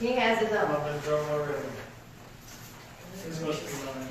He has his own. I've been thrown already. This must be mine.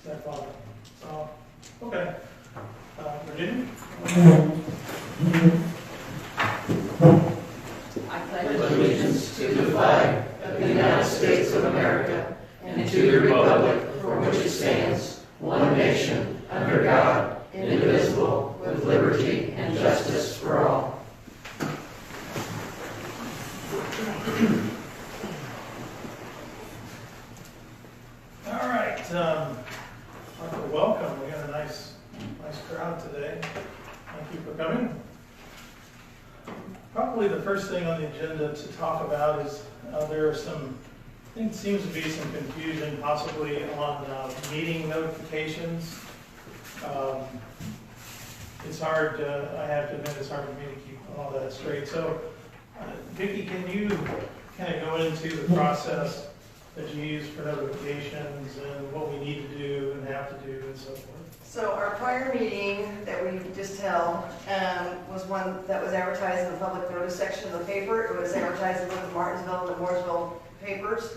Is that fine? Okay. Virginia? I pledge Allegiance to the flag of the United States of America and to the republic for which it stands, one nation, under God, indivisible, with liberty and justice for all. All right. Welcome. We got a nice crowd today. Thank you for coming. Probably the first thing on the agenda to talk about is there are some, I think it seems to be some confusion possibly on meeting notifications. It's hard, I have to admit, it's hard for me to keep all that straight. So, Vicki, can you kind of go into the process that you use for notifications and what we need to do and have to do and so forth? So our prior meeting that we just held was one that was advertised in the public notice section of the paper. It was advertised in both the Martinsville and the Mooresville papers.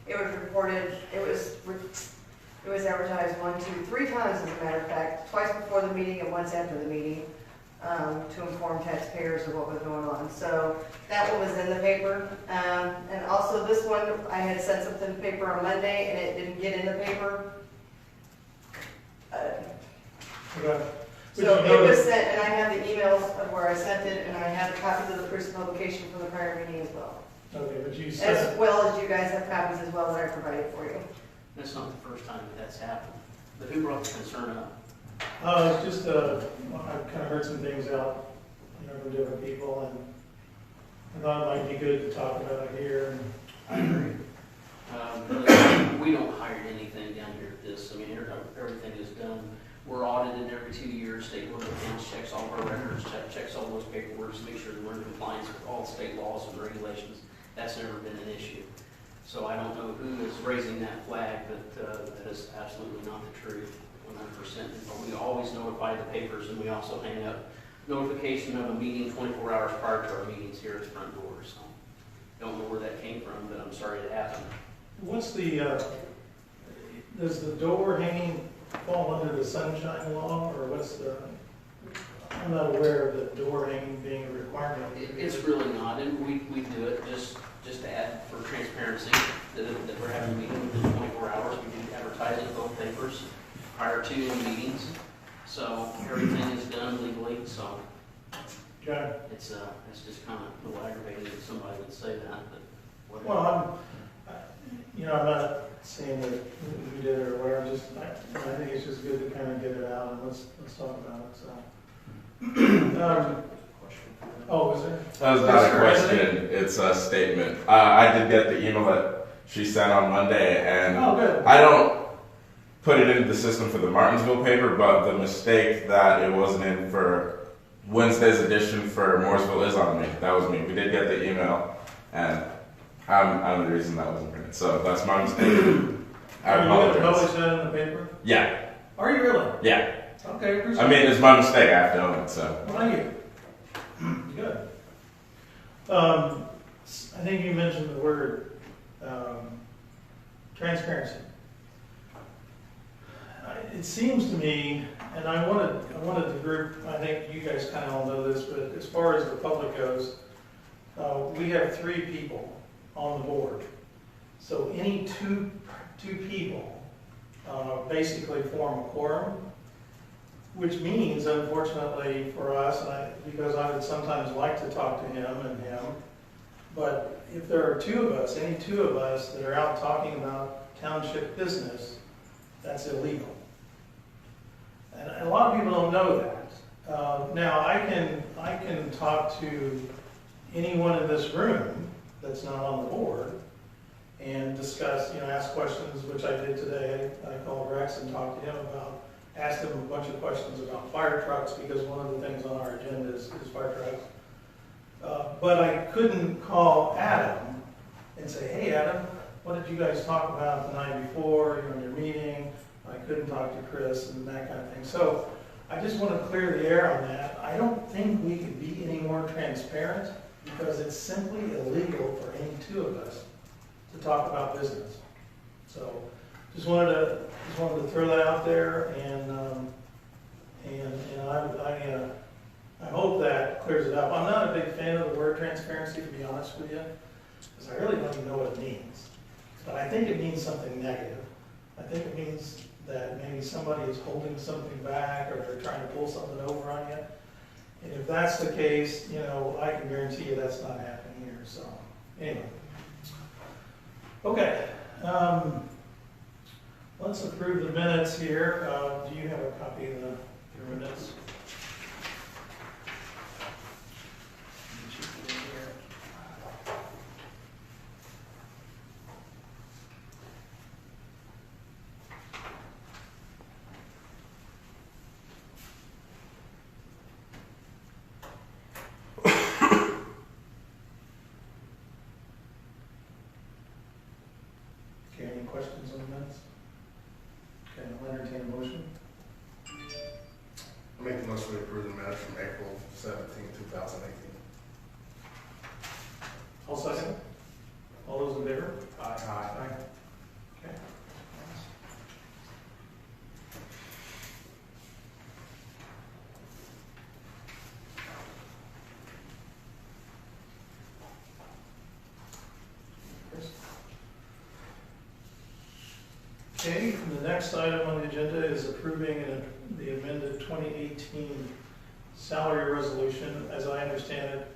It was reported, it was advertised 1, 2, 3 times, as a matter of fact, twice before the meeting and once after the meeting, to inform taxpayers of what was going on. So that one was in the paper. And also this one, I had sent something to the paper on Monday and it didn't get in the paper. Okay. So it was sent, and I have the emails of where I sent it, and I have the copies of the proofs of publication from the prior meeting as well. Okay, but you said... As well as you guys have copies as well that I provided for you. That's not the first time that's happened. But who brought the concern up? It's just, I've kind of heard some things out, from different people, and I thought it might be good to talk about it here. I agree. We don't hire anything down here at this. I mean, everything is done. We're audited every 2 years. State Board of Accounts checks all of our records, checks all those paperwork to make sure that we're in compliance with all state laws and regulations. That's never been an issue. So I don't know who is raising that flag, but that is absolutely not the truth, 100%. But we always notify the papers, and we also hang up notification of a meeting 24 hours prior to our meetings here at the front door. So don't know where that came from, but I'm sorry it happened. What's the, does the door hanging fall under the sunshine law, or what's the, I'm not aware of the door hanging being a requirement. It's really not, and we do it just to add for transparency, that we're having a meeting within 24 hours. We do advertising in both papers prior to meetings, so everything is done legally, so Okay. it's just kind of a little aggravating that somebody would say that, but whatever. Well, I'm not saying that we did it or whatever, I think it's just good to kind of get it out and let's talk about it, so. Oh, was there? That was not a question, it's a statement. I did get the email that she sent on Monday, and Oh, good. I don't put it into the system for the Martinsville paper, but the mistake that it wasn't in for Wednesday's edition for Mooresville is on me. That was me. We did get the email, and I'm the reason that wasn't printed. So that's my mistake. I Are you going to apologize. publish that in the paper? Yeah, Are you really? yeah. Okay, appreciate I mean, it's my mistake. I have to own it, so. Well, thank you. Good. I think you mentioned the word transparency. It seems to me, and I wanted the group, I think you guys kind of all know this, but as far as the public goes, we have 3 people on the board. So any two people basically form a quorum. which means, unfortunately for us, because I would sometimes like to talk to him and him, but if there are two of us, any two of us that are out talking about township business, that's illegal. And a lot of people don't know that. Now, I can talk to anyone in this room that's not on the board and discuss, ask questions, which I did today. I called Rex and talked to him asked him a bunch of questions about fire trucks, because one of the things on our agenda is fire trucks. But I couldn't call Adam and say, hey, Adam, what did you guys talk about the night before, in your meeting? I couldn't talk to Chris and that kind of thing. So I just want to clear the air on that. I don't think we could be any more transparent, because it's simply illegal for any two of us to talk about business. So just wanted to throw that out there, and I hope that clears it up. I'm not a big fan of the word transparency, to be honest with you, because I really don't even know what it means. But I think it means something negative. I think it means that maybe somebody is holding something back, or they're trying to pull something over on you. And if that's the case, I can guarantee you that's not happening here. So anyway, okay. Let's approve the minutes here. Do you have a copy of your minutes? Okay, any questions on the minutes? Okay, I'll entertain a motion. I make the motion to approve the minutes from April 17, 2018. I'll second. All those in favor? Aye. Okay. Okay, the next item on the agenda is approving the amended 2018 salary resolution. As I understand it,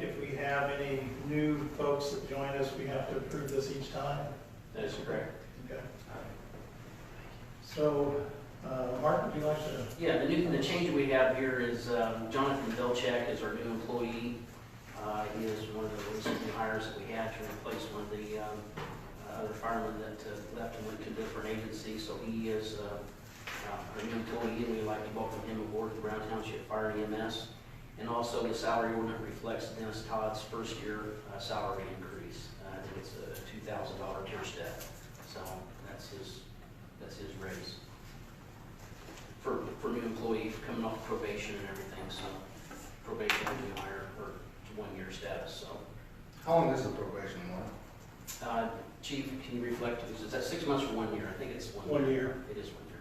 if we have any new folks that join us, we have to approve this each time. That is correct. Okay. So, Mark, would you like to? Yeah, the change we have here is Jonathan Belcheck is our new employee. He is one of the recent new hires that we had to replace one of the other firemen that left and went to a different agency. So he is a new employee, and we'd like to welcome him aboard the Brown Township Fire and EMS. And also the salary ordinance reflects Dennis Todd's first year salary increase. I think it's a $2,000 tier step. So that's his raise for new employee coming off probation and everything. So probation and new hire for 1 year status. So How long is the probation one? Chief, can you reflect? Is that 6 months or 1 year? I think it's 1 year. 1 year. It is 1 year.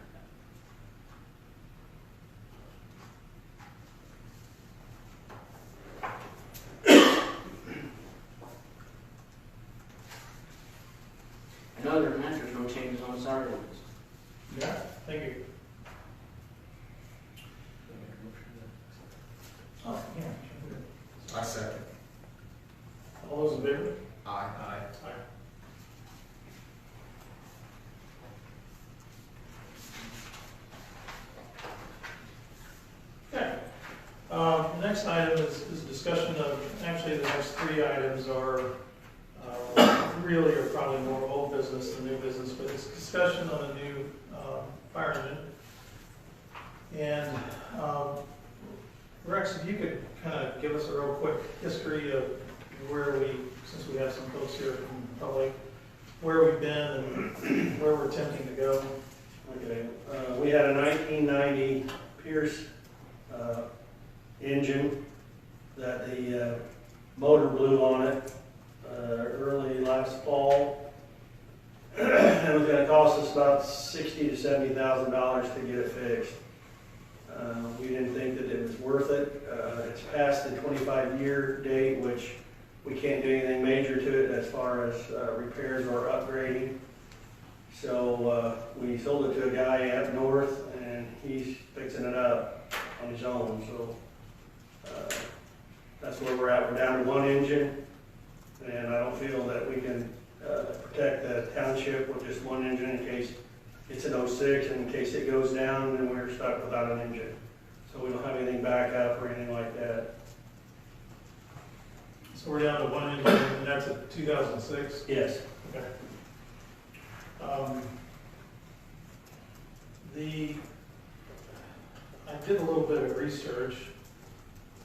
And other than that, there's no changes on the salary ordinance. Yeah, thank you. Oh, yeah. I second. All those in favor? Aye. Aye. Okay. Next item is discussion of, actually the next three items are really are probably more old business than new business, but it's discussion on a new fire engine. And Rex, if you could kind of give us a real quick history of where since we have some folks here from the public, where we've been and where we're attempting to go. Okay, we had a 1990 Pierce engine that the motor blew on it early last fall. And it was going to cost us about $60,000 to $70,000 to get it fixed. We didn't think that it was worth it. It's past the 25-year date, which we can't do anything major to it as far as repairs or upgrading. So we sold it to a guy up north, and he's fixing it up on his own, so, that's where we're at. We're down to one engine, and I don't feel that we can, protect the township with just one engine in case it's an 06, and in case it goes down, then we're stuck without an engine. So we don't have anything back up or anything like that. So we're down to one engine, and that's a 2006? Yes. Okay. I did a little bit of research,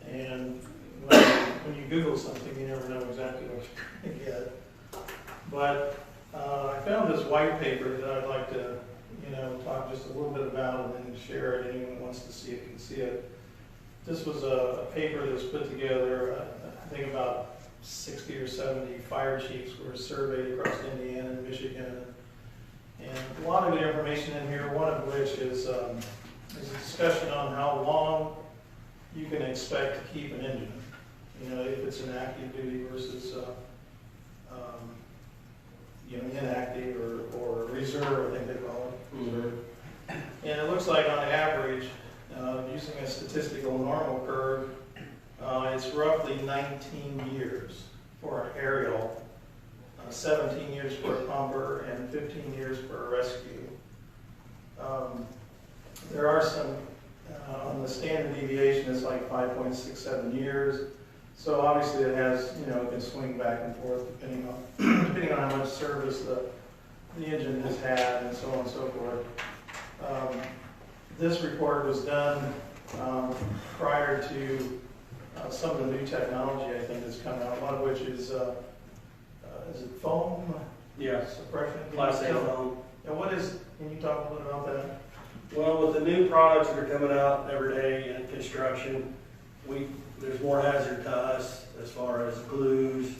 and when you Google something, you never know exactly what you're going to get. But I found this white paper that I'd like to, talk just a little bit about and then share it. Anyone who wants to see it can see it. This was a paper that was put together, I think about 60 or 70 fire chiefs were surveyed across Indiana and Michigan. And a lot of the information in here, one of which is a discussion on how long you can expect to keep an engine. If it's an active duty versus inactive or reserve, I think they call it. Reserve. And it looks like on average, using a statistical normal curve, it's roughly 19 years for an aerial, 17 years for a pumper, and 15 years for a rescue. There are some, on the standard deviation, it's like 5.67 years. So obviously it has, it can swing back and forth depending on how much service the engine has had and so on and so forth. This report was done prior to some of the new technology, I think, that's come out, one of which is it foam? Yeah. Suppression? Class A foam. And can you talk a little bit about that? Well, with the new products that are coming out every day in construction, there's more hazard to us as far as glues,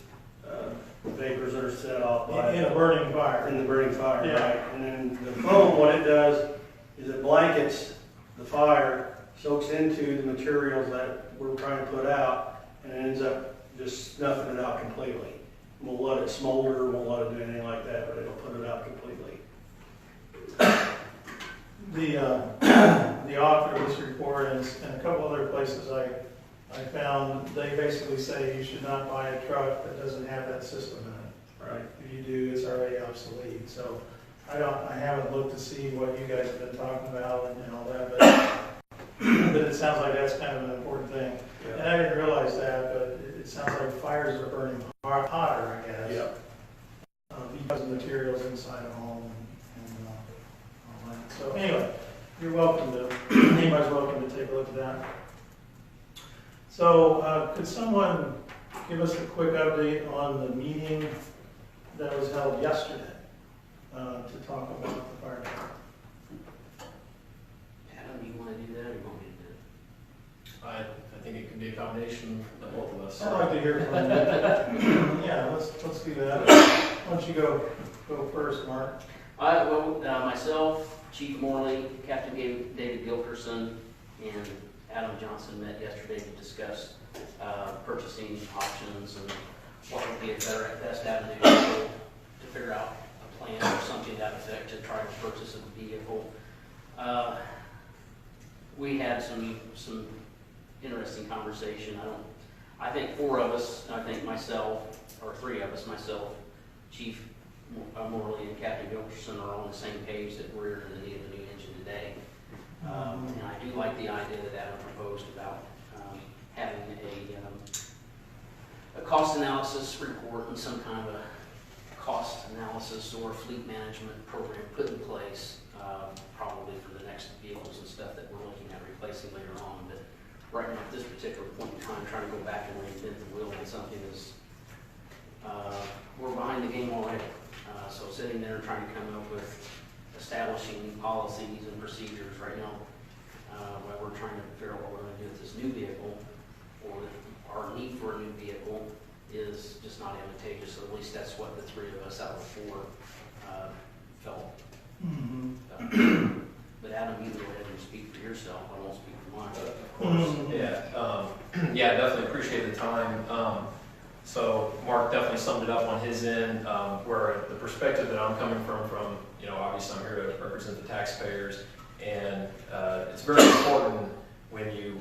vapors that are set off by In a burning fire. in the burning fire, Yeah. right? And then the foam, what it does is it blankets the fire, soaks into the materials that we're trying to put out, and it ends up just snuffing it out completely. Won't let it smolder, won't let it do anything like that, but it'll put it out completely. The author of this report and a couple other places I found, they basically say you should not buy a truck that doesn't have that system in it. Right. If you do, it's already obsolete. So I haven't looked to see what you guys have been talking about and all that, but it sounds like that's kind of an important thing. Yeah. And I didn't realize that, but it sounds like fires are burning hotter, I guess. Yep. Because of materials inside a home and all that. So anyway, anybody's welcome to take a look at that. So could someone give us a quick update on the meeting that was held yesterday to talk about the fire truck? Adam, you want to do that, or you want me to do it? I think it could be a combination of both of us. I'd like to hear from you. Yeah, let's do that. Why don't you go first, Mark? Myself, Chief Morley, Captain David Gilkerson, and Adam Johnson met yesterday to discuss purchasing options and what would be a best avenue to figure out a plan or something to that effect to try to purchase a vehicle. We had some interesting conversation. I think four of us, I think myself, or three of us, myself, Chief Morley and Captain Gilkerson are on the same page that we're in the need of a new engine today. And I do like the idea that Adam proposed about having a cost analysis report and some kind of a cost analysis or fleet management program put in place, probably for the next vehicles and stuff that we're looking at replacing later on. But right now, at this particular point in time, trying to go back and reinvent the wheel on something is, we're behind the game already. So sitting there and trying to come up with establishing policies and procedures right now, while we're trying to figure out what we're going to do with this new vehicle, or our need for a new vehicle, is just not advantageous. So at least that's what the three of us out of four felt. But Adam, you go ahead and speak for yourself. I won't speak for mine. Of course. Yeah, definitely appreciate the time. So Mark definitely summed it up on his end, where the perspective that I'm coming from, obviously I'm here to represent the taxpayers, And it's very important when you,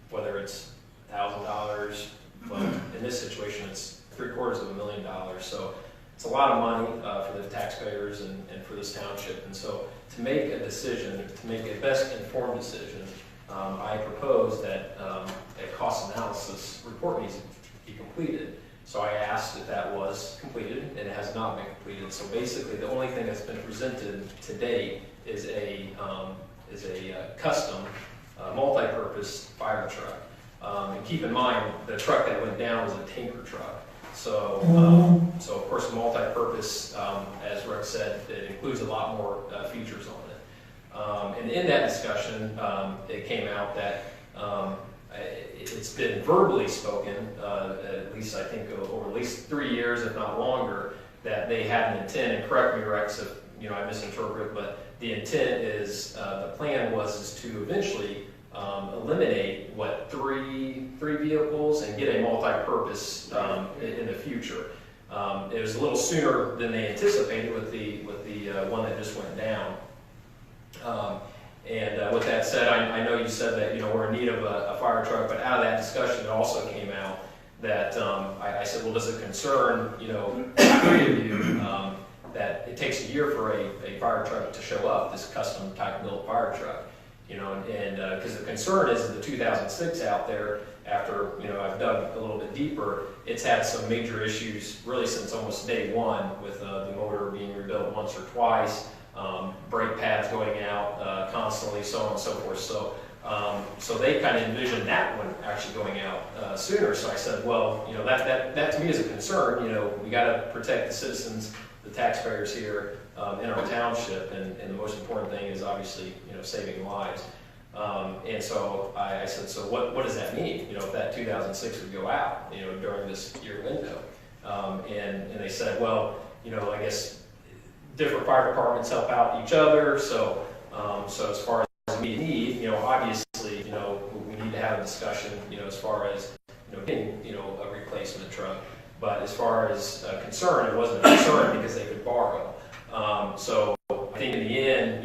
whether it's $1,000, well, in this situation, it's $750,000. So it's a lot of money for the taxpayers and for this township. And so to make a decision, to make a best informed decision, I propose that a cost analysis report needs to be completed. So I asked if that was completed, and it has not been completed. So basically, the only thing that's been presented to date is a custom multi-purpose fire truck. And keep in mind, the truck that went down was a tanker truck. So, so of course, multi-purpose, as Rex said, it includes a lot more features on it. And in that discussion, it came out that it's been verbally spoken, at least I think over at least 3 years, if not longer, that they had an intent, and correct me, Rex, if I misinterpret, but the intent is, the plan was to eventually eliminate, three vehicles and get a multi-purpose in the future. It was a little sooner than they anticipated with the one that just went down. And with that said, I know you said that we're in need of a fire truck, but out of that discussion, it also came out that I said, well, does it concern the three of you that it takes a year for a fire truck to show up, this custom type built fire truck, and because the concern is the 2006 out there. After I've dug a little bit deeper, it's had some major issues really since almost day one, with the motor being rebuilt once or twice. Brake pads going out constantly, so on and so forth. So, so they kind of envisioned that one actually going out sooner. So I said, well, that to me is a concern. We got to protect the citizens, the taxpayers here in our township, and the most important thing is obviously saving lives. And so I said, so what does that mean? If that 2006 would go out, during this year window, and they said, well, I guess different fire departments help out each other. So, so as far as we need, obviously, we need to have a discussion, as far as, getting, a replacement truck. But as far as concern, it wasn't a concern because they could borrow. So I think in the end,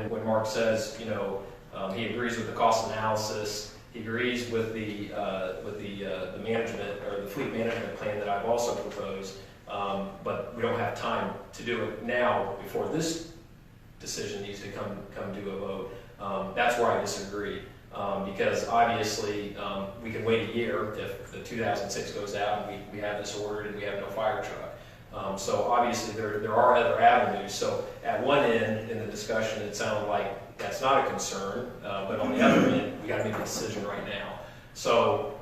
when Mark says, he agrees with the cost analysis, he agrees with the management or the fleet management plan that I've also proposed. But we don't have time to do it now before this decision needs to come to a vote. That's where I disagree, because obviously we can wait a year if the 2006 goes out and we have this ordered and we have no fire truck. So obviously there are other avenues. So at one end in the discussion, it sounded like that's not a concern, but on the other end, we got to make a decision right now. So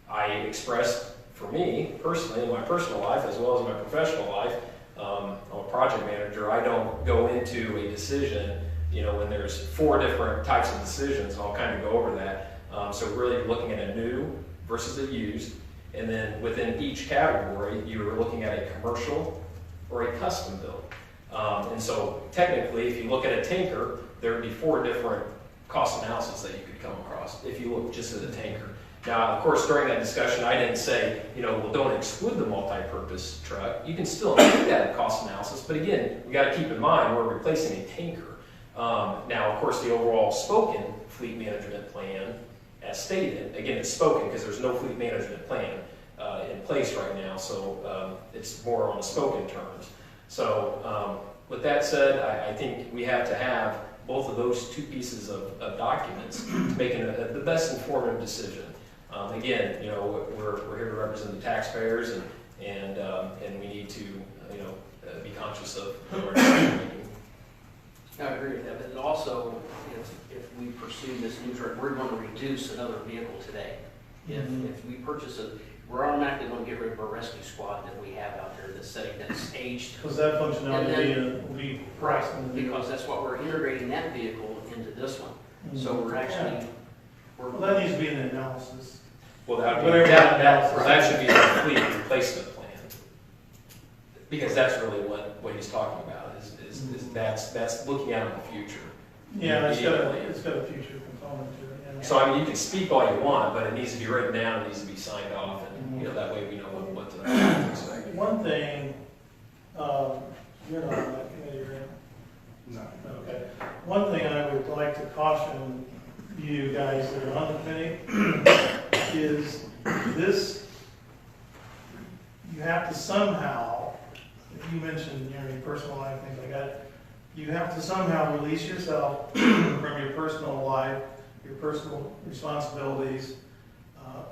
I expressed, for me personally, in my personal life as well as my professional life, I'm a project manager. I don't go into a decision, when there's 4 different types of decisions. I'll kind of go over that. So really looking at a new versus a used, and then within each category, you're looking at a commercial or a custom build. And so technically, if you look at a tanker, there would be 4 different cost analysis that you could come across if you look just at a tanker. Now, of course, during that discussion, I didn't say, well, don't exclude the multi-purpose truck. You can still include that in cost analysis, but again, we got to keep in mind we're replacing a tanker. Now, of course, the overall spoken fleet management plan, as stated, again, it's spoken because there's no fleet management plan in place right now, so it's more on the spoken terms. So, with that said, I think we have to have both of those 2 pieces of documents to make the best informative decision. Again, we're here to represent the taxpayers, and we need to, be conscious of our decision making. I agree with that, but also, if we pursue this new truck, we're going to reduce another vehicle today. If we purchase we're automatically going to get rid of our rescue squad that we have out there that's aged. Because that functionality will be priced in the Because that's what we're integrating that vehicle into this one. So we're actually, well, that needs to be in the analysis. Well, that should be a complete replacement plan, because that's really what he's talking about. Is that's looking out in the future. Yeah, it's got a future component to it. Yeah. So I mean, you can speak all you want, but it needs to be written down. It needs to be signed off, and that way we know what to expect. One thing, you're not on that committee, right? No. Okay. One thing I You have to somehow release yourself from your personal life, your personal responsibilities.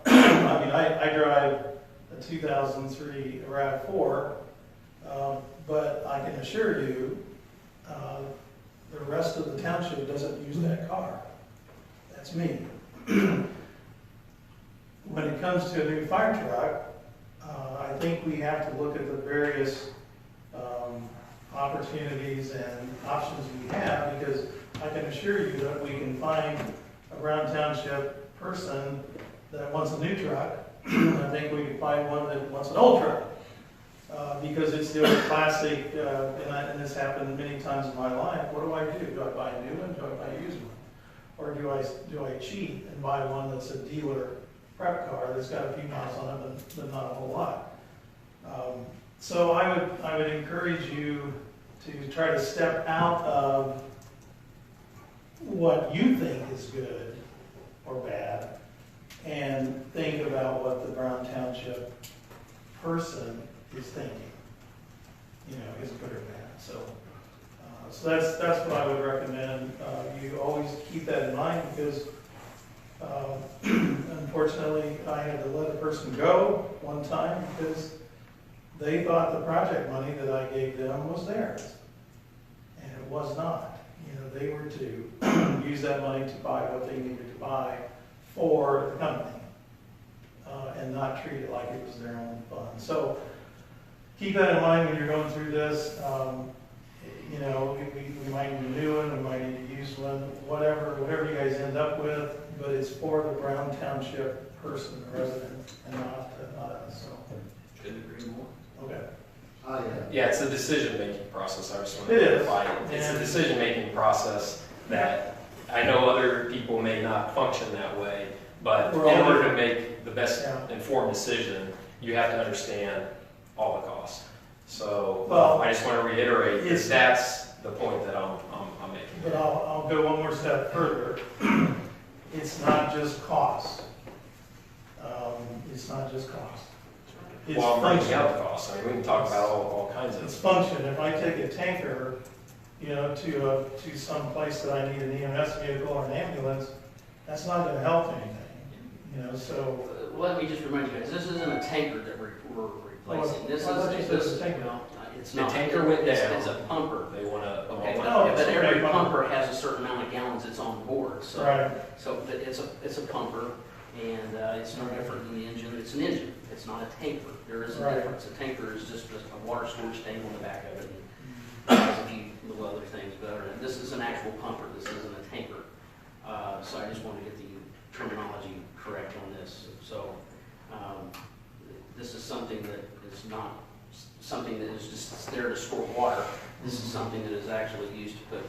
I mean, I drive a 2003 RAV4, but I can assure you, the rest of the township doesn't use that car. That's me. When it comes to a new fire truck, I think we have to look at the various opportunities and options we have, because I can assure you that we can find a Brown Township person that wants a new truck. I think we can find one that wants an old truck, because it's the old classic, and this happened many times in my life. What do? Do I buy a new one? Do I buy a used one? Or do I cheat and buy one that's a dealer prep car that's got a few miles on it, but not a whole lot? So I would encourage you to try to step out of what you think is good or bad and think about what the Brown Township person is thinking, is good or bad. So that's what I would recommend. You always keep that in mind, because unfortunately I had to let a person go one time because they thought the project money that I gave them was theirs, and it was not. They were to use that money to buy what they needed to buy for the company, and not treat it like it was their own fund. So keep that in mind when you're going through this. We might need a new one, we might need to use one, whatever you guys end up with, but it's for the Brown Township person, the resident, and not us. So. Couldn't agree more. Okay. Yeah, it's a decision-making process, I just want It to is. clarify. It's a decision-making process that I know other people may not function that way, but in We're all order to different. make the best Yeah. informed decision, you have to understand all the costs. So Well, I just want to reiterate, it's- that's the point that I'm making. But I'll go one more step further. It's not just cost. It's not just cost. It's Well, I'm breaking function. out the costs. I mean, we can talk about all kinds It's of. function. If I take a tanker, to some place that I need an EMS vehicle or an ambulance, that's not gonna help anything, so. Let me just remind you guys, this isn't a tanker that we're replacing. This Well, I thought you said it was a is, tanker. well, it's The not. tanker went It's- down. It's a pumper. They want to. Okay, but, No, yeah, it's but a every big pumper has a certain amount of gallons it's on board, so. Right. So it's a pumper, and it's no different than the engine. It's an engine, it's not a tanker. There is a Right. difference. A tanker is just a water storage tank on the back of it, and has a few little other things, but this is an actual pumper, this isn't a tanker. So I just want to get the terminology correct on this. So, this is something that is not something that is just there to store water. This is something that is actually used to put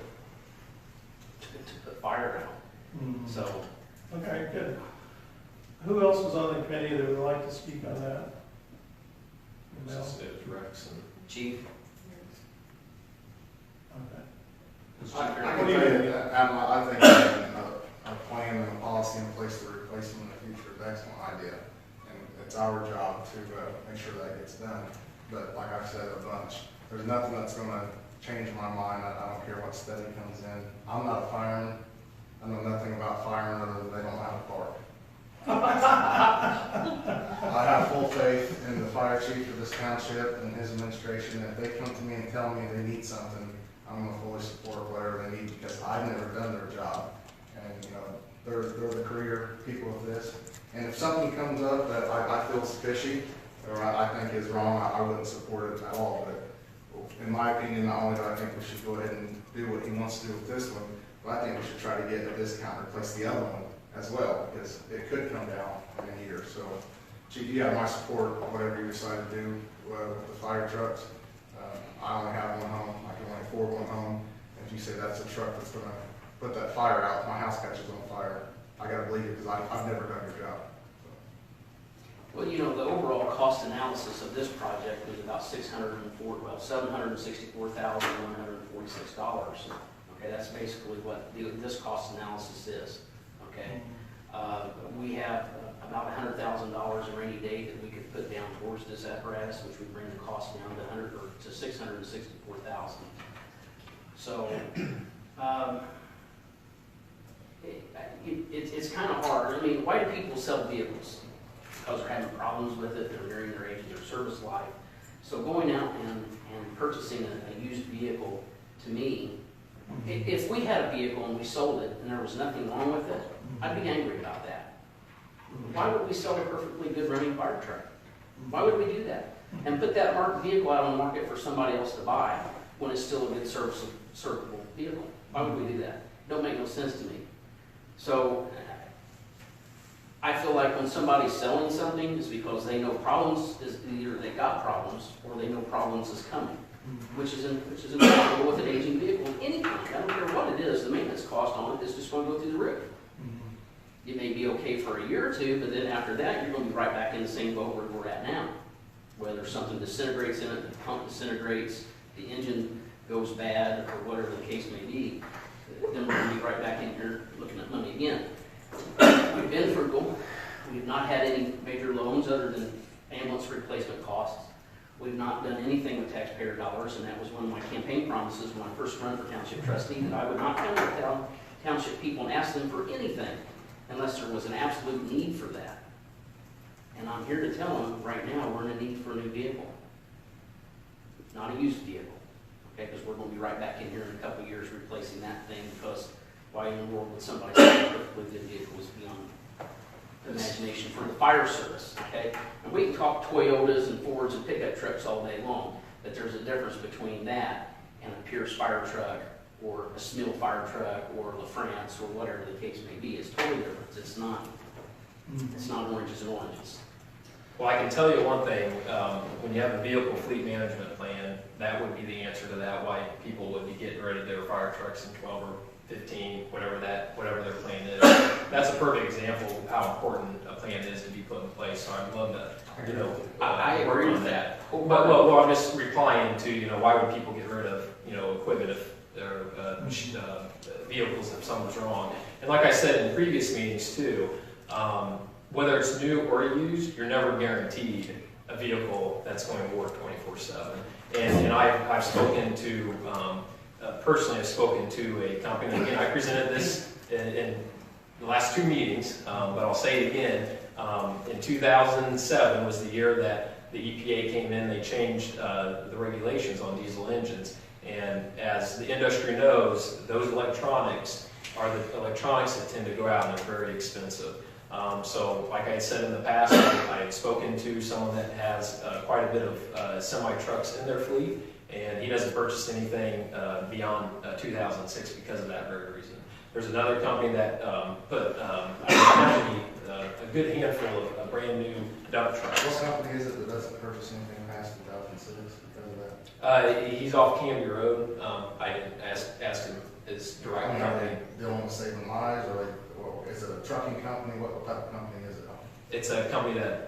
fire out. Mhm. So, Okay, good. Who else was on the committee that would like to speak on that? Mel? Rex and. Chief, Okay. I What can do you tell you think? that, I think having a plan and a policy in place to replace them in the future is an excellent idea. And it's our job to make sure that gets done. But like I've said a bunch, there's nothing that's gonna change my mind. I don't care what study comes in. I'm not a fireman. I know nothing about firemen other than they don't have a car. I have full faith in the fire chief of this township and his administration. If they come to me and tell me they need something, I'm gonna fully support whatever they need, because I've never done their job. And, they're the career people of this. And if something comes up that I feel is fishy, or I think is wrong, I wouldn't support it at all. But in my opinion, not only do I think we should go ahead and do what he wants to do with this one, but I think we should try to get a discount to replace the other one as well, because it could come down in a year. So, Chief, you have my support, whatever you decide to do with the fire trucks. I only have one home, I can only afford one home. If you say that's a truck that's gonna put that fire out, my house catches on fire, I gotta believe it, because I've never done your job. well, the overall cost analysis of this project was about $764,146. Okay, that's basically what this cost analysis is, okay? We have about $100,000 a rainy day that we could put down towards this apparatus, which would bring the cost down to $664,000. So, it's kind of hard. I mean, why do people sell vehicles? Because they're having problems with it, they're nearing their age of their service life. So going out and purchasing a used vehicle, to me, if we had a vehicle and we sold it and there was nothing wrong with it, I'd be angry about that. Why would we sell a perfectly good running fire truck? Why would we do that? And put that marked vehicle out on the market for somebody else to buy when it's still a good serviceable vehicle? Why would we do that? It don't make no sense to me. So I feel like when somebody's selling something, it's because they know problems is either they got problems or they know problems is coming, which is inevitable with an aging vehicle. Anything, I don't care what it is, the maintenance cost on it is just going to go through the roof. It may be okay for a year or two, but then after that, you're going to be right back in the same boat where we're at now. Whether something disintegrates in it, the pump disintegrates, the engine goes bad, or whatever the case may be, then we're going to be right back in here looking at money again. We've been frugal. We've not had any major loans other than ambulance replacement costs. We've not done anything with taxpayer dollars, and that was one of my campaign promises when I first ran for township trustee, that I would not come to township people and ask them for anything unless there was an absolute need for that. And I'm here to tell them right now, we're in a need for a new vehicle, not a used vehicle. Okay, because we're going to be right back in here in a couple of years replacing that thing, because why in the world would somebody say a perfectly good vehicle is beyond imagination for the fire service, okay? And we can talk Toyotas and Fords and pickup trucks all day long, but there's a difference between that and a Pierce fire truck or a Smil fire truck or LaFrance or whatever the case may be. It's totally different. It's not oranges and oranges. Well, I can tell you one thing, when you have a vehicle fleet management plan, that would be the answer to that, why people would be getting rid of their fire trucks in 12 or 15, whatever their plan is. That's a perfect example of how important a plan is to be put in place, so I'd love to, I work agree on with that. that. Well, I'm just replying to, why would people get rid of, equipment if their vehicles if something's wrong? And like I said in previous meetings too, whether it's new or used, you're never guaranteed a vehicle that's going to work 24/7. And I've spoken to, personally I've spoken to a company, again, I presented this in the last two meetings, but I'll say it again. In 2007 was the year that the EPA came in, they changed the regulations on diesel engines. And as the industry knows, those electronics are the electronics that tend to go out and they're very expensive. So like I said in the past, I had spoken to someone that has quite a bit of semi-trucks in their fleet, and he doesn't purchase anything beyond 2006 because of that very reason. There's another company that put a good handful of brand new dump trucks. What company is it that doesn't purchase anything past 2006 because of that? He's off Canby Road. I asked him his direct Are company. they dealing with saving lives, or is it a trucking company? What type of company is it? It's a company that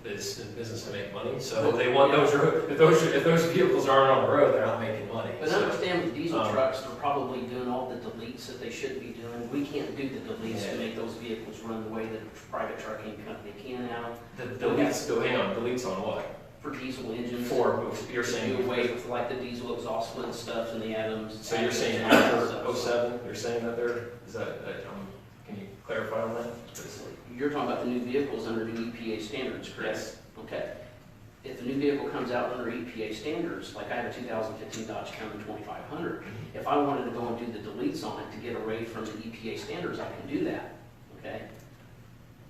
is in business to make money, so they want those. If those vehicles aren't on the road, they're not making money. But So, understand with diesel trucks, they're probably doing all the deletes that they shouldn't be doing. We can't do the deletes to make those vehicles run the way that a private trucking company can now. the deletes. Go hang on. Deletes on what? For diesel engines. For you're Do saying. away with like the diesel exhaust split stuff and the atoms. So you're saying after 07, you're saying that is that can you clarify on that? You're talking about the new vehicles under new EPA standards, correct? Yes. Okay. If a new vehicle comes out under EPA standards, like I have a 2015 Dodge Caravan 2500, if I wanted to go and do the deletes on it to get away from the EPA standards, I can do that, okay?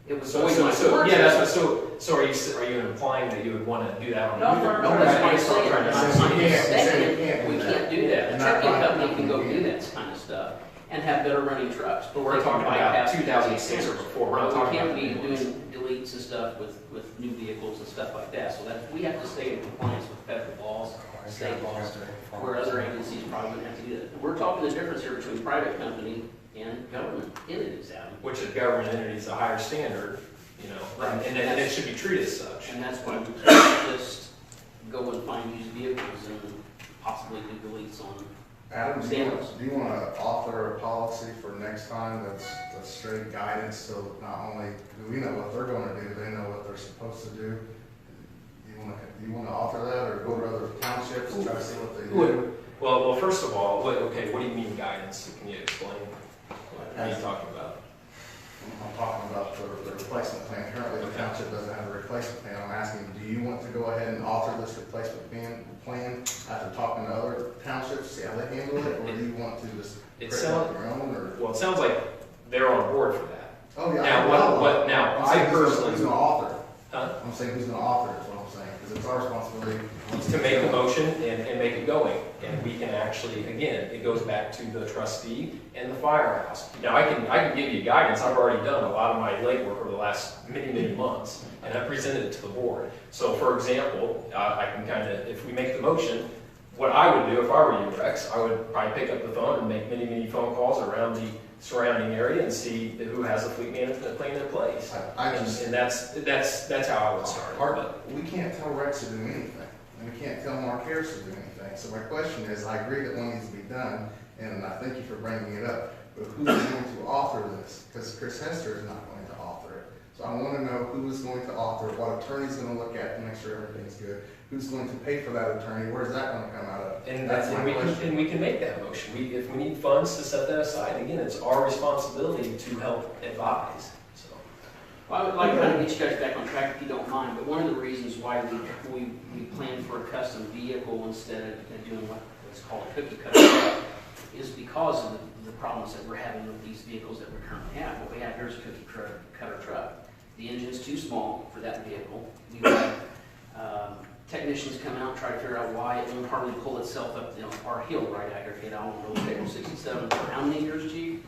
It was always my forte. Yeah, that's what, so are you implying that you would want to do that on No, that's what I'm saying. Right. I'm saying we can't do that. The And trucking that's company why- can go do that kind of stuff and have better running trucks. But we're They can talking about bypass the 2006 or standards. before. We're not We talking can't about be the new ones. doing deletes and stuff with new vehicles and stuff like that. So that, we have to stay in compliance with federal laws, state laws, where other agencies probably wouldn't have to do that. We're talking the difference here between private company and government entities, Adam. Which a government entity is a higher standard, and it should be treated as such. And that's why we can't just go and find used vehicles and possibly do deletes on them. Adam, do Standards. you want to author a policy for next time that's straight guidance, so not only do we know what they're going to do, they know what they're supposed to do? Do you want to author that, or go to other townships and try to see what they do? Well, Well, first of all, what do you mean guidance? Can you explain? What are you talking about? I'm talking about the replacement plan. Currently, the township doesn't have a replacement plan. I'm asking, do you want to go ahead and alter this replacement plan after talking to other townships, see how they handle it, or do you want to just It create sounds, your own, or? well, it sounds like they're on board for that. Oh, yeah. Now, I'm I saying personally, who's gonna author it? huh? I'm saying who's gonna author it, is what I'm saying, because it's our responsibility. To make the motion and make it going. And we can actually, again, it goes back to the trustee and the firehouse. Now, I can give you guidance. I've already done a lot of my legwork over the last many months, and I presented it to the board. So, for example, I can kind of, if we make the motion, what I would do if I were you, Rex, I would probably pick up the phone and make many phone calls around the surrounding area and see who has a fleet management plan in place. And that's how I would start. But we can't tell Rex to do anything, and we can't tell Mark Harris to do anything. So my question is, I agree that one needs to be done, and I thank you for bringing it up, but who's going to author this? Because Chris Hester is not going to author it. So I want to know who is going to author it, what attorney's going to look at to make sure everything's good, who's going to pay for that attorney, where's that going to come out of? And That's my question. we can make that motion. If we need funds to set that aside, again, it's our responsibility to help advise, so. Well, I would like to kind of get you guys back on track if you don't mind, but one of the reasons why we planned for a custom vehicle instead of doing what's called a cookie cutter is because of the problems that we're having with these vehicles that we currently have. What we have here is a cookie cutter truck. The engine's too small for that vehicle. We've had technicians come out and try to figure out why it won't hardly pull itself up our hill right out here. I don't know, April 67 for how many years, Chief?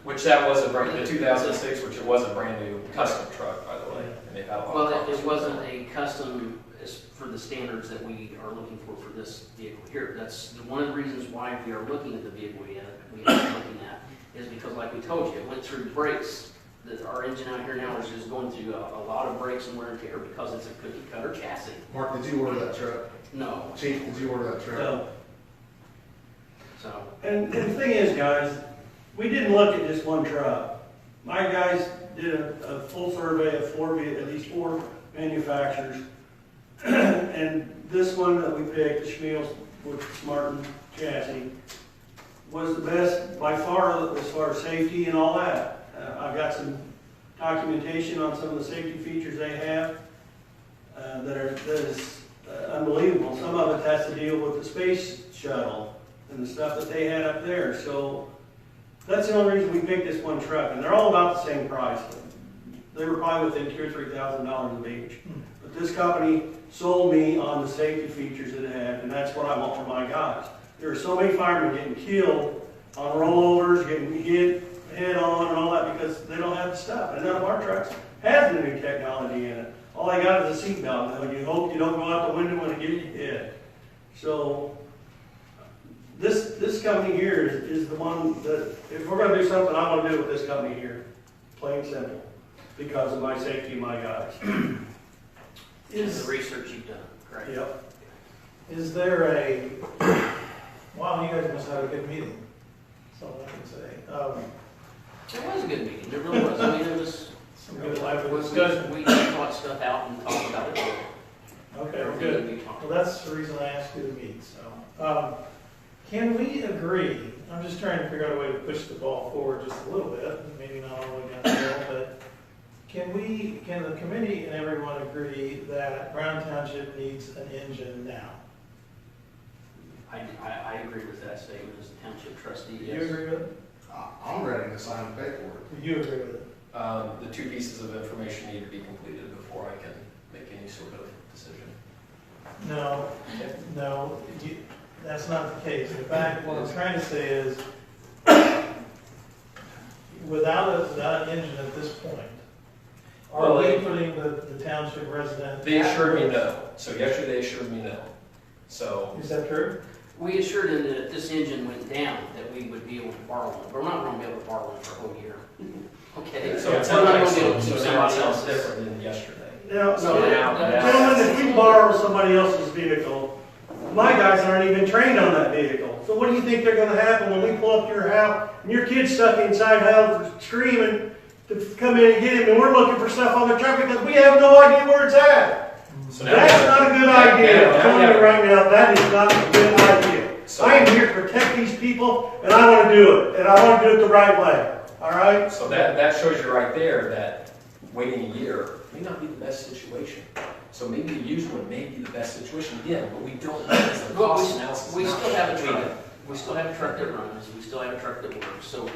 Which that was the 2006, which it was a brand new custom truck, by the way. And they've had a lot of Well, problems it with wasn't a custom for the standards that we are looking for this vehicle here. That's one of the reasons why we are looking at the vehicle we are looking at is because, like we told you, it went through brakes. Our engine out here now is just going through a lot of brakes and wear and tear because it's a cookie cutter chassis. Mark, did you order that truck? No. Chief, did you order that truck? So, So, and the thing is, guys, we didn't look at just one truck. My guys did a full survey of at least four manufacturers. And this one that we picked, the Schmiel's with Martin chassis, was the best by far as far as safety and all that. I've got some documentation on some of the safety features they have that is unbelievable. Some of it has to deal with the space shuttle and the stuff that they had up there. So that's the only reason we picked this one truck, and they're all about the same price. They were probably within $2,000 or $3,000 of each. But this company sold me on the safety features it had, and that's what I want for my guys. There are so many firemen getting killed on rollovers, getting hit head on and all that because they don't have the stuff. And none of our trucks has the new technology in it. All they got is a seatbelt, and you hope you don't go out the window when it gets you hit. So this company here is the one that, if we're going to do something, I want to do it with this company here. Plain and simple. Because of my safety and my guys. is the research you've done, correct? Yep. Is there a, wow, you guys must have a good meeting. That's all I can say. It was a good meeting, it really was. I mean, it was, Some good lively we discussion. thought stuff out and talked about it. Okay, Everything good. that we talked Well, that's the reason I asked you to meet, so. Can we agree, I'm just trying to figure out a way to push the ball forward just a little bit, maybe not all the way down the hill, but can the committee and everyone agree that Brown Township needs an engine now? I agree with that statement as a township trustee, Do yes. you agree with it? I'm ready to sign the paperwork. Do you agree with it? The two pieces of information need to be completed before I can make any sort of decision. No, that's not the case. In fact, what I'm trying to say is, without an engine at this point, are we putting the township resident? They assured me no. So yesterday they assured me no. So Is that true? We assured them that if this engine went down, that we would be able to borrow one. We're not going to be able to borrow one for a whole year. Okay? So it We're sounds not like gonna be able to so keep now it somebody sounds else's. different than yesterday. Now, So gentlemen, if we borrow somebody else's vehicle, my guys aren't even trained on that vehicle. So what do you think they're going to happen when we pull up to your house and your kid's stuck inside house screaming to come in and get him, and we're looking for stuff on the truck because we have no idea where it's at? So now That's not a good idea. I'm now telling we have- you right now, that is not a good idea. I am here to protect these people, and I want to do it, and I want to do it the right way, all right? So that shows you right there that waiting a year may not be the best situation. So maybe the used one may be the best situation again, but we don't know. It's the Well, cost analysis. we is still not have a true. truck, we still have a truck that runs, we still have a truck that works, so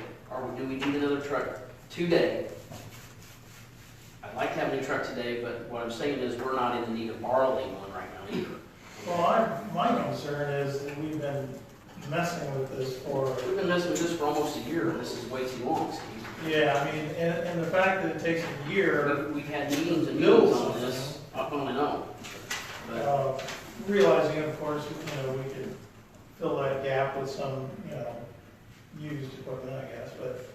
do we need another truck today? I'd like to have a new truck today, but what I'm saying is we're not in the need of borrowing one right now either. Well, my concern is that we've been messing with this for, We've been messing with this for almost a year, and this is way too long, Steve. yeah, I mean, and the fact that it takes a year, We've had meetings and meetings on this, up on and on. But realizing, of course, we could fill that gap with some, used equipment, I guess, but,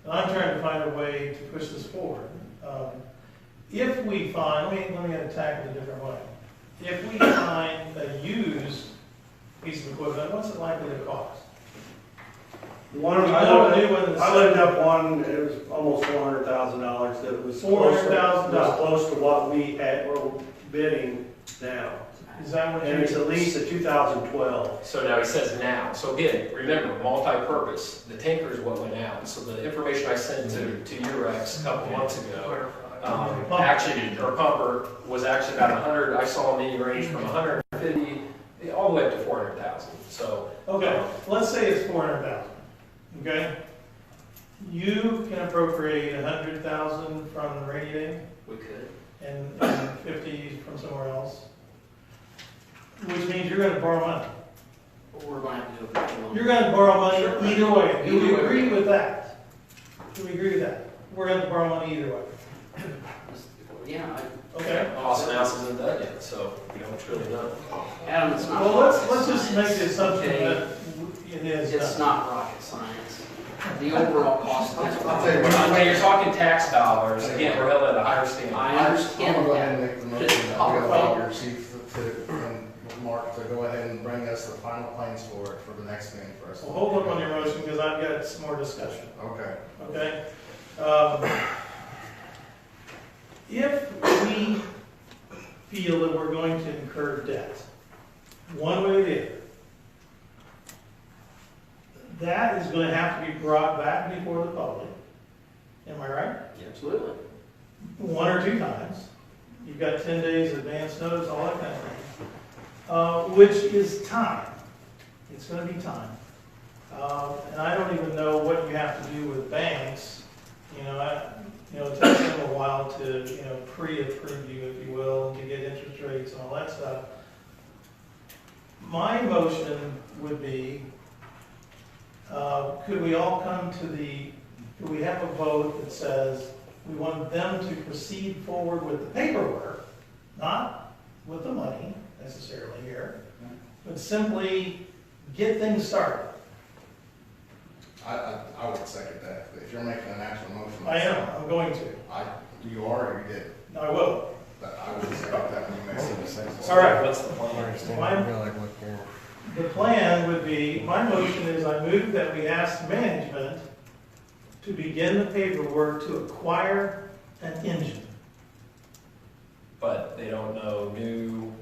and I'm trying to find a way to push this forward. If we find, let me attack it a different way. If we find a used piece of equipment, what's it likely to cost? One, You know, a new one that's- I looked up one, it was almost $400,000, that was close to- $400,000. was close to what we were bidding now. Is that what And it's at least a 2012. So now he says now. So again, remember, multi-purpose. The tanker is what went out. So the information I sent to your ex a couple months ago, actually, or pumper, was actually about 100. I saw me range from 150 all the way up to 400,000. So Okay, let's say it's 400,000, okay? You can appropriate 100,000 from the rainy day we could. and 50 from somewhere else, which means you're gonna borrow money. But we're gonna have to do a virtual loan. You're gonna borrow money Sure. either way. Do we Either way. agree with that? Do we agree with that? We're gonna borrow money either way, Yeah, okay? cost analysis isn't done yet. So it's really done. Adam, it's not. Well, let's rocket just make the science, assumption okay? that it is It's done. not rocket science. The overall cost of this. I'll tell you what, When you're talking tax dollars, again, we're held at a higher standard. I I'm gonna understand go ahead and that. make the motion that we allow your chief and Mark to go ahead and bring us the final plans for it for the next meeting for us. Well, hold up on your motion because I've got some more discussion. Okay. Okay? If we feel that we're going to incur debt, one way or the other, that is going to have to be brought back before the public. Am I right? Absolutely. One or two times. You've got 10 days advance notice, all that kind of thing. Which is time. It's going to be time. And I don't even know what you have to do with banks. It takes them a while to, pre-approve you, if you will, and to get interest rates and all that stuff. My motion would be, could we have a vote that says we want them to proceed forward with the paperwork, not with the money necessarily here, but simply get things started. I would second that. If you're making an actual motion. I am, I'm going to. You are or you did? I will. But I would second that when you make the decision. All right. What's the plan? The plan would be, my motion is I move that we ask management to begin the paperwork to acquire an engine. But they don't know new,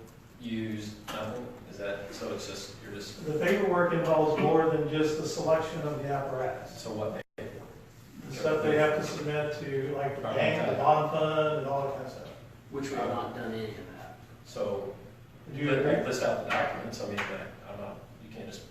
used, nothing? Is that, so it's just, you're just, The paperwork involves more than just the selection of the apparatus. so what? The stuff they have to submit to, like the bank, the bond fund, and all that kind of stuff. Which we have not done any of that. So, Would you agree? list out the documents, I mean, I'm not, you can't just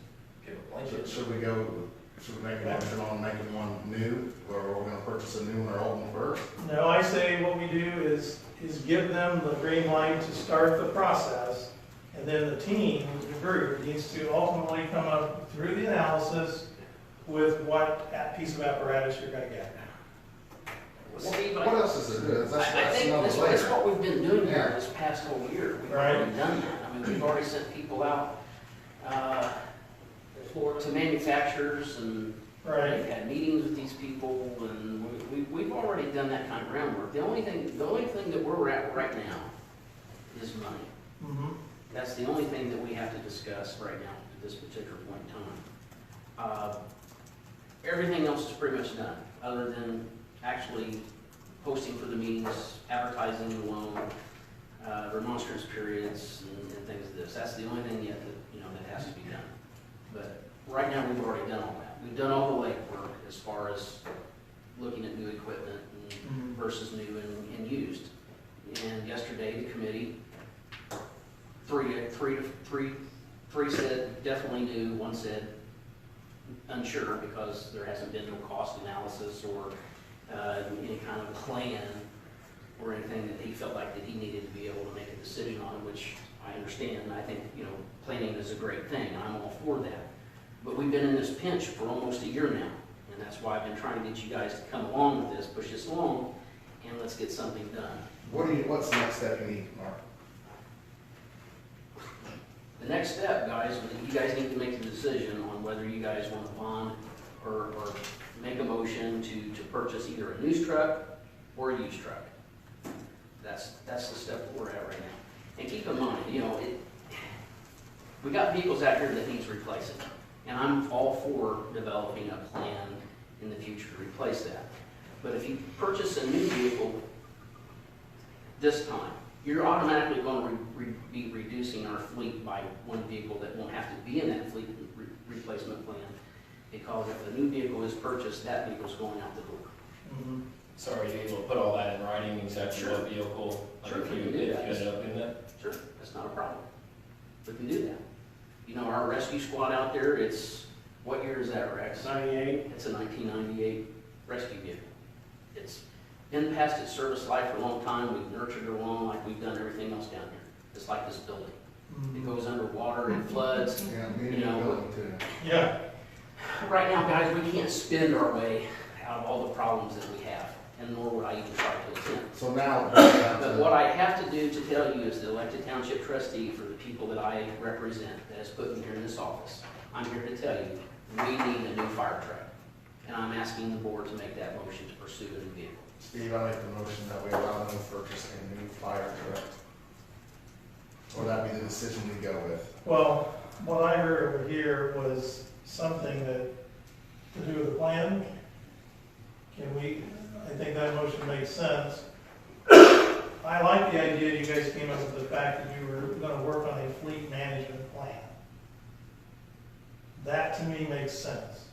give a blanket. Should we make a motion on making one new, or we're gonna purchase a new one or old one first? No, I say what we do is give them the green light to start the process, and then the team, the group, needs to ultimately come up through the analysis with what piece of apparatus you're gonna get. Steve, What else is there? I That's think another that's layer. what we've been doing here Yeah. this past whole year. We've Right. already done that. I mean, we've already sent people out to manufacturers, and Right. we've had meetings with these people, and we've already done that kind of groundwork. The only thing that we're at right now is money. Mm-hmm. That's the only thing that we have to discuss right now at this particular point in time. Everything else is pretty much done, other than actually posting for the meetings, advertising the loan, remonstrance periods and things like this. That's the only thing yet that, that has to be done. But right now, we've already done all that. We've done all the legwork as far as looking at new equipment and versus new and used. And yesterday, the committee, three said definitely new, one said unsure because there hasn't been no cost analysis or any kind of plan or anything that he felt like that he needed to be able to make a decision on, which I understand. And I think, planning is a great thing. I'm all for that. But we've been in this pinch for almost a year now. And that's why I've been trying to get you guys to come along with this, push this along, and let's get something done. What's the next step you need, Mark? The next step, guys, you guys need to make the decision on whether you guys want to bond or make a motion to purchase either a new truck or a used truck. That's the step that we're at right now. And keep in mind, we got vehicles out here that needs replacing. And I'm all for developing a plan in the future to replace that. But if you purchase a new vehicle this time, you're automatically going to be reducing our fleet by one vehicle that won't have to be in that fleet replacement plan. Because if a new vehicle is purchased, that vehicle's going out the door. So are you able to put all that in writing, exactly what vehicle? Like Sure, if we you can do that. ended up doing that? Sure, that's not a problem. We can do that. Our rescue squad out there, what year is that, Rex? 98. It's a 1998 rescue vehicle. It's been past its service life for a long time. We've nurtured it along like we've done everything else down here. It's like this building. It goes underwater, it floods. Yeah, we need a building too. Yeah. Right now, guys, we can't spend our way out of all the problems that we have, and nor would I even try to attempt. So now, But what I have to do to tell you as the elected township trustee for the people that I represent that has put me here in this office, I'm here to tell you, we need a new fire truck. And I'm asking the board to make that motion to pursue a new vehicle. Steve, I make the motion that we allow them to purchase a new fire truck. Or that be the decision we go with. Well, what I heard over here was something that to do with the plan. I think that motion makes sense. I like the idea you guys came up with the fact that you were gonna work on a fleet management plan. That to me makes sense.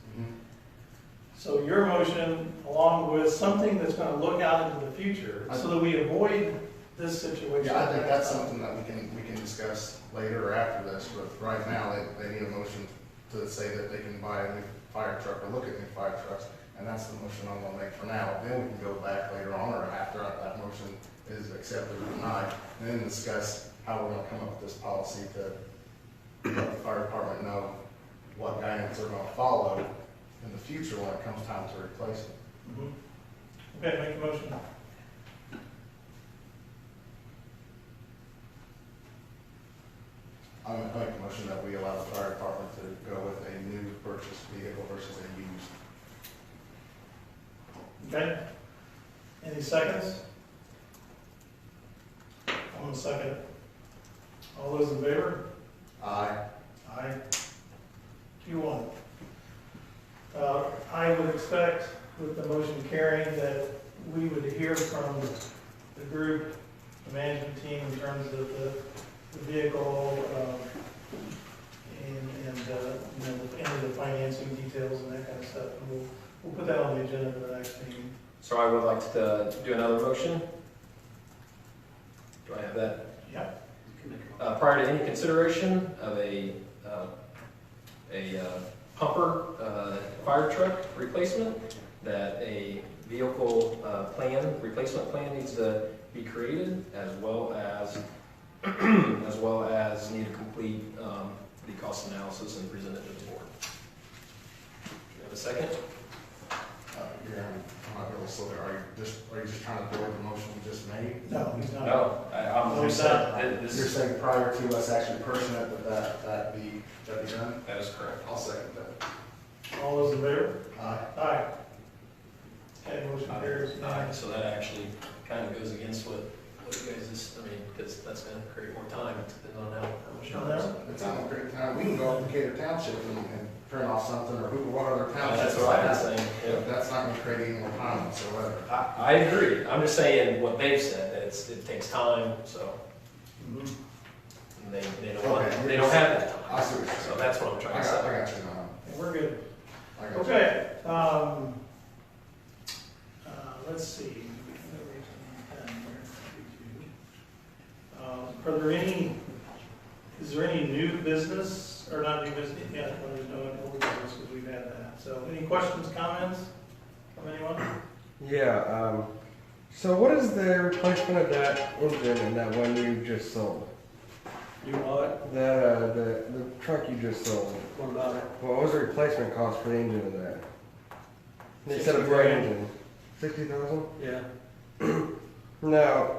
So your motion, along with something that's gonna look out into the future, so that we avoid this situation. Yeah, I think that's something that we can discuss later or after this, but right now, they need a motion to say that they can buy a new fire truck or look at new fire trucks, and that's the motion I'm gonna make for now. Then we can go back later on, or after that motion is accepted or denied, and then discuss how we're gonna come up with this policy to let the fire department know what guidance they're gonna follow in the future when it comes time to replace it. Okay, make a motion. I'm gonna make a motion that we allow the fire department to go with a new purchased vehicle versus a used. Okay? Any seconds? I'm gonna second it. All those in favor? Aye. Aye. Q1. I would expect with the motion carrying that we would hear from the group, the management team in terms of the vehicle, and any of the financing details and that kind of stuff. And we'll put that on the agenda for the next meeting. So I would like to do another motion. Do I have that? Yep. Prior to any consideration of a pumper fire truck replacement, that a vehicle replacement plan needs to be created, as well as need to complete the cost analysis and present it to the board. Do you have a second? Yeah, I'm not really slow there. Are you just trying to avoid the motion you just made? No, he's not. No, I'm No, just he's not. saying, this You're is, saying prior to us actually purchasing it, that be done? that is correct. I'll second that. All those in favor? Aye. Aye. Okay, motion carries. Alright, so that actually kind of goes against what you guys just, because that's gonna create more time, depending on how much On time. there? It's on a great time. We can go up to Decatur Township and turn off something, or what other townships. That's what I've been saying, yeah. That's not gonna create any more time whatsoever. I agree, I'm just saying what they've said, that it takes time, so. And they don't have that I time. see what you're So saying. that's what I'm I trying got, to I say. got you now. We're good. I got you. Okay, let's see. Is there any new business, or not new business, yeah, well, there's no old business because we've had that. So any questions, comments from anyone? Yeah, so what is the replacement of that engine in that one you just sold? You what? The truck you just sold. What about it? What was the replacement cost for the engine of that? They said a $60,000. brand engine. 60,000? Yeah. Now,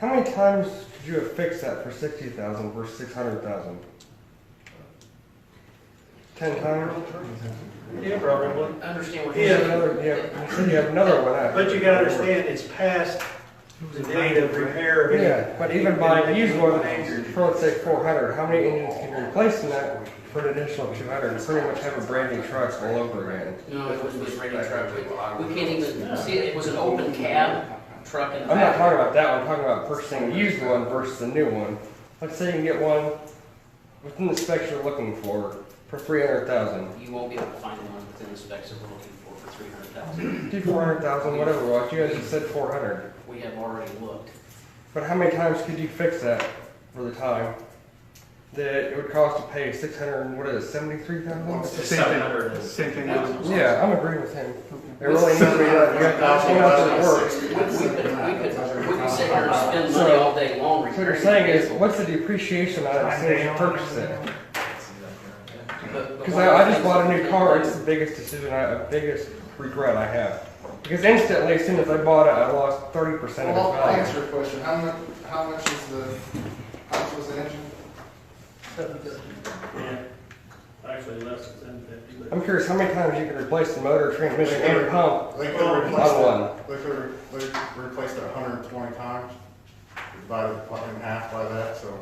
how many times could you have fixed that for 60,000 versus 600,000? 10 times? Yeah, probably. I understand what You you're have saying. another, you said you have another one after. But you gotta understand, it's past the date of repair. of any- Yeah, but even buying used one for, let's say, 400, how many engines can you replace in that for an additional 200 and pretty much have a brand new truck all over again? No, it wasn't a brand new truck. We can't even see it. It was an open cab truck in the I'm not back. talking about that one, I'm talking about purchasing a used one versus a new one. Let's say you can get one within the specs you're looking for 300,000. You won't be able to find one within the specs that we're looking for 300,000. Do 400,000, whatever it was, you guys just said 400. We have already looked. But how many times could you fix that for the time that it would cost to pay 600, and what is it, 73,000? It's 700 and- Same thing. Yeah, I'm agreeing with him. It really needs to be done. You have to out there work. We could sit here and spend money all day long. So what you're saying is, what's the depreciation on it as soon as you purchase it? Because I just bought a new car, it's the biggest decision, biggest regret I have. Because instantly, as soon as I bought it, I lost 30% of its Well, I'll value. answer your question. How much was the engine? Yeah. Actually, less than 750, but. I'm curious how many times you could replace the motor, transmission, and pump They could have replaced on it, one. they could have replaced it 120 times, divided in half by that, so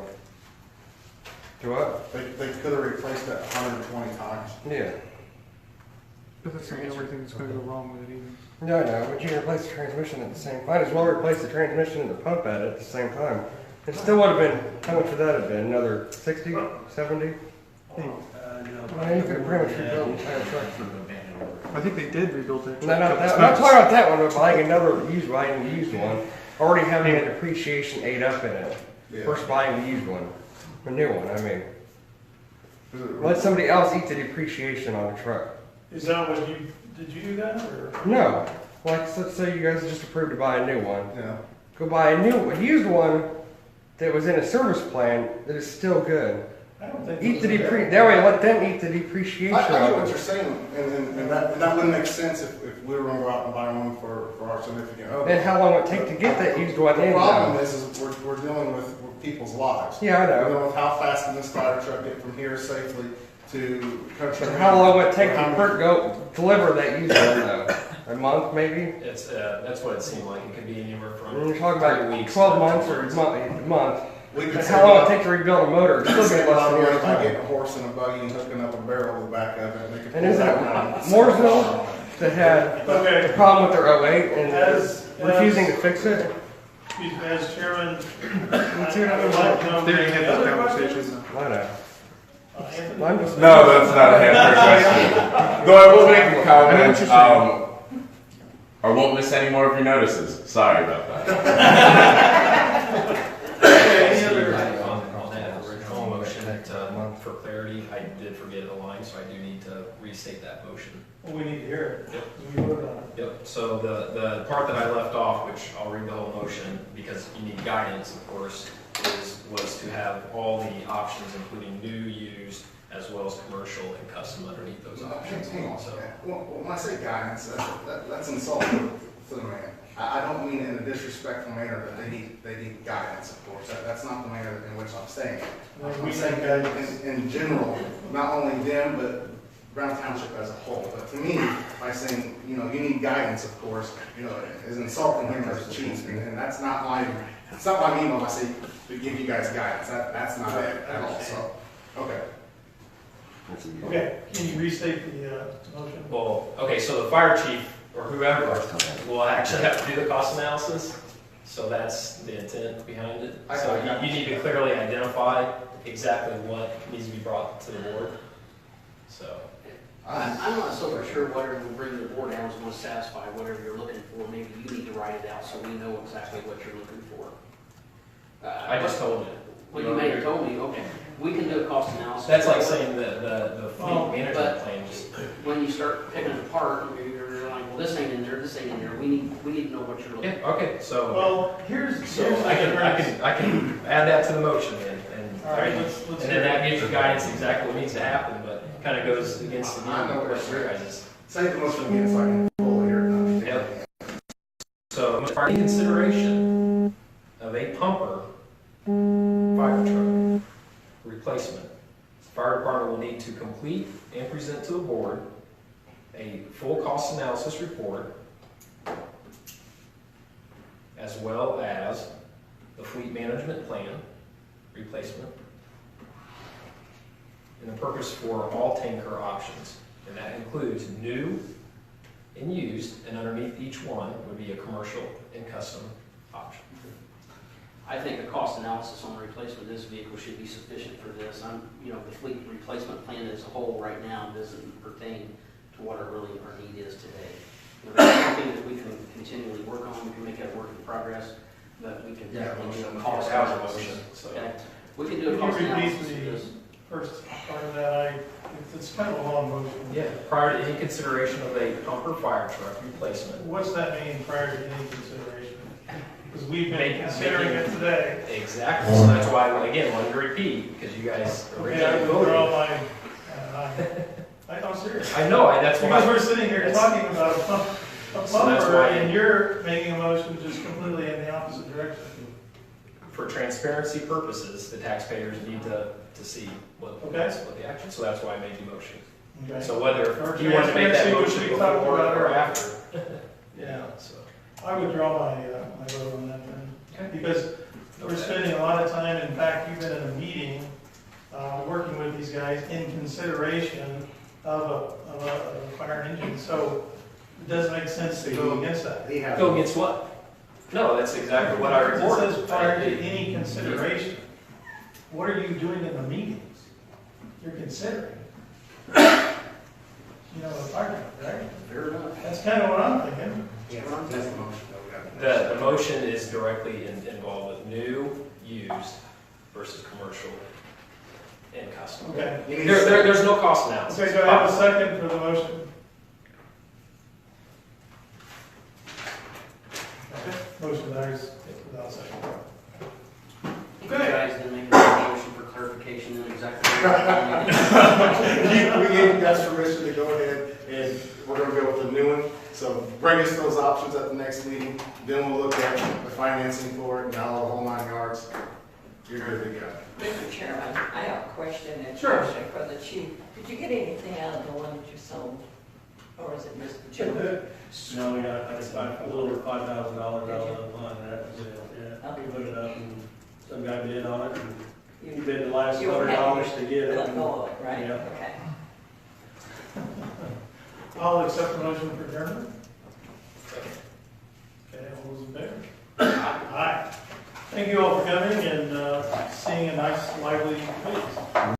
Do what? they could have replaced it 120 times. Yeah. But that's not everything that's gonna go wrong with it either. No, no, but you can replace the transmission at the same, might as well replace the transmission and the pump at the same time. It still would have been, how much would that have been? Another 60, 70? No. Well, you could have pretty much rebuilt the entire truck. I think they did rebuild that. No, no, I'm not talking about that one, but buying a used one, already having a depreciation ate up in it. Yeah. Versus buying a used one, a new one, I mean. Let somebody else eat the depreciation on the truck. Is that what did you do that, or? No, like, let's say you guys just approved to buy a new one. Yeah. Go buy a used one that was in a service plan that is still good. I don't think. Eat the that way let them eat the depreciation I get what of you're it. saying, and that wouldn't make sense if we were gonna go out and buy one for our significant other. And how long would it take to get that used one The in problem now? is we're dealing with people's lives. Yeah, I We're know. dealing with how fast can this fire truck get from here safely to country. But how long would it take Or how to many- go deliver that used one though? A month maybe? It's, that's what it seemed like. It could be anywhere And from you're talking 3 about weeks 12 to months 2 or months. a month. We could But say how long would about- it take to rebuild a motor? It's still Say gonna less about than where your if I get time. a horse and a buggy and hooking up a barrel to the back of it, and they could. And pull isn't that it down. Mooresville that had Okay. the problem with their 08 and As- refusing to fix it? As chairman, Let's see what I would happens. like to know. They didn't have any this other conversation. questions? I know. Anthony? I'm just- No, that's not a hand question. Though I will make a comment, I won't miss any more of your notices. Sorry about that. Any other? On that original motion, for clarity, I did forget a line, so I do need to restate that motion. Well, we need to hear it. Yep. We voted on it. Yep, so the part that I left off, which I'll read the whole motion, because you need guidance, of course, was to have all the options, including new, used, as well as commercial and custom underneath those options. Hang on. So, Well, when I say guidance, that's insulting to the man. I don't mean in a disrespectful manner that they need guidance, of course. That's not the manner in which I'm saying. I'm saying guidance in general, not only them, but Brown Township as a whole. But to me, by saying, you need guidance, of course, is insulting him as a chief. And that's not it's not what I mean when I say to give you guys guidance. That's not it at all, so, okay. Okay, can you restate the motion? well, okay, so the fire chief, or whoever, will actually have to do the cost analysis. So that's the intent behind it. I So got you need to clearly identify exactly what needs to be brought to the board. So, I'm not so sure whatever we bring to the board now is going to satisfy whatever you're looking for. Maybe you need to write it out so we know exactly what you're looking for. I just told you. Well, you may have told me, okay, we can do a cost analysis. That's like saying the fleet Well, management but- plan just, When you start picking it apart, you're like, well, this ain't in there, this ain't in there. We need to know what you're looking yeah, okay, so, Well, here's so the I difference. can add that to the motion then, All right, and, let's and hear then that it. gives you guidance exactly what needs to happen, but kind of goes against the I know what what your you're- guys' Save the most again so I can pull here and understand. Yep. So, in consideration of a pumper fire truck replacement, the fire department will need to complete and present to the board a full cost analysis report, as well as the fleet management plan replacement, and the purpose for all tanker options. And that includes new and used, and underneath each one would be a commercial and custom option. I think a cost analysis on the replacement of this vehicle should be sufficient for this. The fleet replacement plan as a whole right now doesn't pertain to what our need is today. There's something that we can continually work on, we can make that work in progress, but we can definitely do a cost That was a analysis. motion, so. Okay, we can do Can a you cost repeat analysis of the this. first part of that? It's kind of a long motion. Yeah, prior to any consideration of a pumper fire truck replacement. What's that mean prior to any consideration? Because we've been Making- considering it today. Exactly, so that's why, again, wanted to repeat, because you guys Okay, I originally withdraw voted. I'm serious. I know, that's Because why, we're sitting here That's- talking about a So that's pumper, why- and you're making a motion just completely in the opposite direction. for transparency purposes, the taxpayers need to see what Okay. what the action, so that's why I made the motion. Okay? So whether For you want to make that transparency, we motion should be talking before about or it. after. Yeah, So, I withdraw my vote on that then. okay. Because we're spending a lot of time, in fact, you've been in a meeting, working with these guys in consideration of a fire engine, so it doesn't make sense to go against that. He has. Go against what? No, that's exactly what I It reported. says prior to any consideration. What are you doing in the meetings? You're considering. A fire truck, right? Fair enough. That's kind of what I'm thinking. Yeah, that's the motion that we got. The motion is directly involved with new, used versus commercial and custom. Okay. You need to say- There's no cost analysis. Okay, do I have a second for the motion? Okay, motion dies without a second. You guys didn't make a motion for clarification and exactly. We gave you guys permission to go ahead, and we're gonna go with the new one. So bring us those options at the next meeting, then we'll look at the financing for it, and all the whole 9 yards. You're good to go. Mr. Chairman, I have a question and Sure. question for the chief. Did you get anything out of the one that you sold? Or is it just the children? No, we got, I think, a little over $5,000 out of the line, that was it, yeah. We put it up and some guy bid on it, and he bid the last You were happy $100 to get it. Let go of it, right? Yeah. Okay. I'll accept the motion for adjournment. Okay, all those in favor? Aye. Thank you all for coming and seeing a nice lively face.